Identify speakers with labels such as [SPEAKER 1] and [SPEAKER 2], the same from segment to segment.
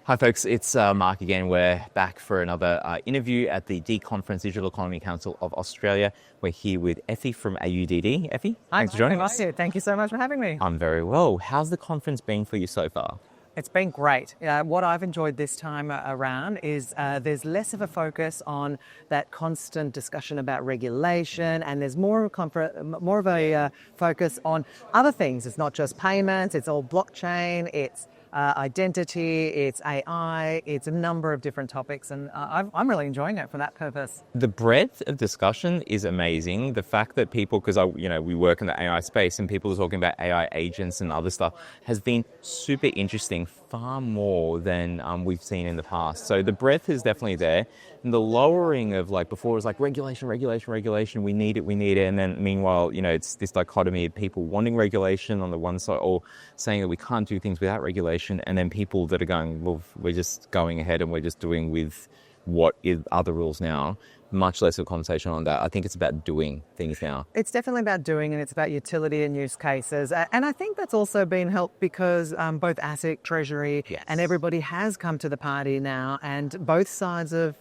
[SPEAKER 1] Hi folks, it's Mark again. We're back for another interview at the Conference Digital Economy Council of Australia. We're here with Effie from AUDD. Effie, thanks for joining us.
[SPEAKER 2] Thank you so much for having me.
[SPEAKER 1] I'm very well. How's the conference been for you so far?
[SPEAKER 2] It's been great. What I've enjoyed this time around is there's less of a focus on that constant discussion about regulation, and there's more of a focus on other things. It's not just payments, it's all blockchain, it's identity, it's AI, it's a number of different topics, and I'm really enjoying it for that purpose.
[SPEAKER 1] The breadth of discussion is amazing. The fact that people, because we work in the AI space and people are talking about AI agents and other stuff, has been super interesting, far more than we've seen in the past. So the breadth is definitely there. And the lowering of, like, before it was like regulation, we need it. And then meanwhile, it's this dichotomy of people wanting regulation on the one side or saying that we can't do things without regulation. And then people that are going, well, we're just going ahead and we're just doing with what is other rules now. Much less of a conversation on that. I think it's about doing things now.
[SPEAKER 2] It's definitely about doing, and it's about utility and use cases. And I think that's also been helped because both ASIC, Treasury, and everybody has come to the party now, and both sides of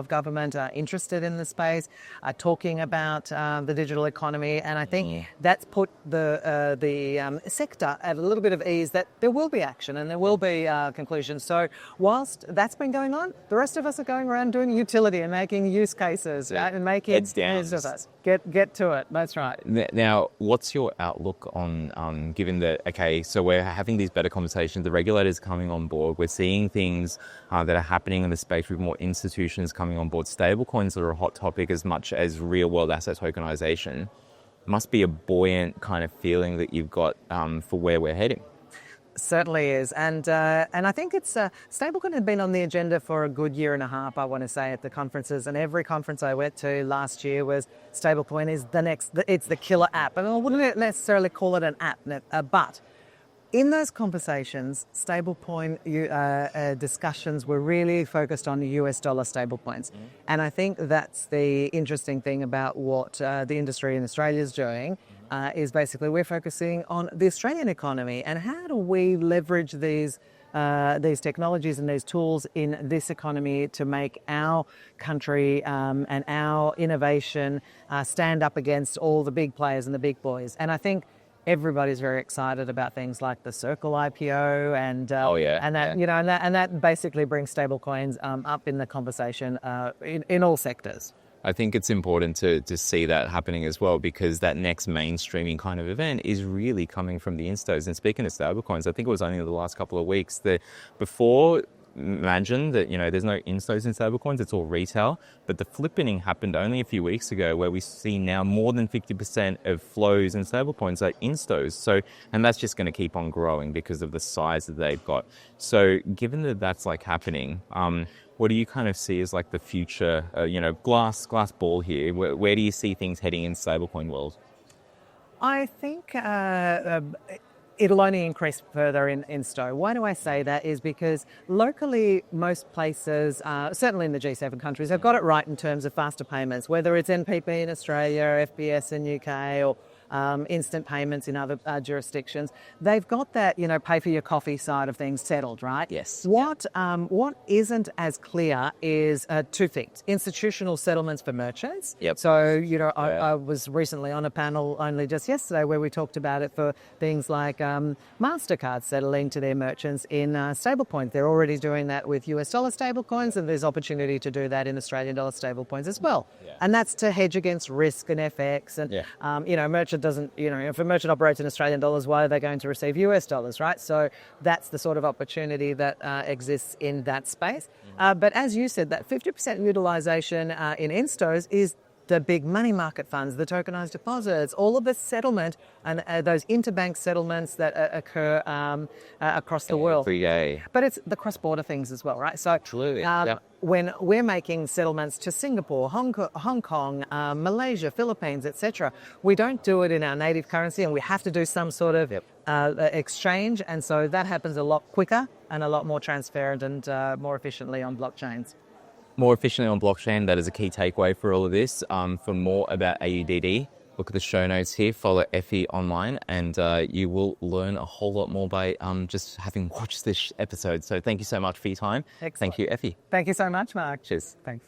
[SPEAKER 2] government are interested in the space, are talking about the digital economy, and I think that's put the sector at a little bit of ease that there will be action and there will be conclusions. So whilst that's been going on, the rest of us are going around doing utility and making use cases. Right? And making
[SPEAKER 1] heads down.
[SPEAKER 2] Get to it. That's right.
[SPEAKER 1] Now, what's your outlook on given that, so we're having these better conversations, the regulators coming on board, we're seeing things that are happening in the space with more institutions coming on board. Stablecoins are a hot topic as much as real-world asset tokenization. Must be a buoyant kind of feeling that you've got for where we're heading.
[SPEAKER 2] Certainly is, and I think it's stablecoin had been on the agenda for a good year and a half, I want to say, at the conferences, and every conference I went to last year was stablecoin is it's the killer app, and I wouldn't necessarily call it an app, but in those conversations, stablecoin discussions were really focused on US dollar stablecoins, and I think that's the interesting thing about what the industry in Australia is doing. Is basically we're focusing on the Australian economy and how do we leverage these technologies and these tools in this economy to make our country and our innovation stand up against all the big players and the big boys. And I think everybody's very excited about things like the Circle IPO and that basically brings stablecoins up in the conversation in all sectors.
[SPEAKER 1] I think it's important to see that happening as well, because that next mainstreaming kind of event is really coming from the instos. And speaking of stablecoins, I think it was only the last couple of weeks that before, imagine that, there's no instos in stablecoins, it's all retail. But the flippening happened only a few weeks ago where we see now more than 50% of flows in stablecoins are instos. So, and that's just going to keep on growing because of the size that they've got. So given that that's like happening, what do you kind of see as like the future, glass ball here? Where do you see things heading in stablecoin world?
[SPEAKER 2] I think it'll only increase further in STO. Why do I say that? Is because locally, most places, certainly in the G7 countries, have got it right in terms of faster payments, whether it's NPP in Australia, FBS in UK, or instant payments in other jurisdictions. They've got that, pay for your coffee side of things settled, right?
[SPEAKER 1] Yes.
[SPEAKER 2] What isn't as clear is two things. Institutional settlements for merchants.
[SPEAKER 1] Yep.
[SPEAKER 2] So, I was recently on a panel only just yesterday where we talked about it for things like MasterCard settling to their merchants in stablecoins. They're already doing that with US dollar stablecoins, and there's opportunity to do that in Australian dollar stablecoins as well. Yeah. And that's to hedge against risk and FX. And, merchant doesn't, if a merchant operates in Australian dollars, why are they going to receive US dollars, right? So that's the sort of opportunity that exists in that space. But as you said, that 50% utilisation in instos is the big money market funds, the tokenized deposits, all of the settlement and those interbank settlements that occur across the world.
[SPEAKER 1] Every day.
[SPEAKER 2] But it's the cross-border things as well, right? So
[SPEAKER 1] absolutely.
[SPEAKER 2] When we're making settlements to Singapore, Hong Kong, Malaysia, Philippines, etc., we don't do it in our native currency, and we have to do some sort of exchange, and so that happens a lot quicker and a lot more transparent and more efficiently on blockchains.
[SPEAKER 1] More efficiently on blockchain, that is a key takeaway for all of this. For more about AUDD, look at the show notes here, follow Effie online, and you will learn a whole lot more by just having watched this episode. So thank you so much for your time.
[SPEAKER 2] Excellent.
[SPEAKER 1] Thank you, Effie.
[SPEAKER 2] Thank you so much, Mark.
[SPEAKER 1] Cheers.
[SPEAKER 2] Thanks.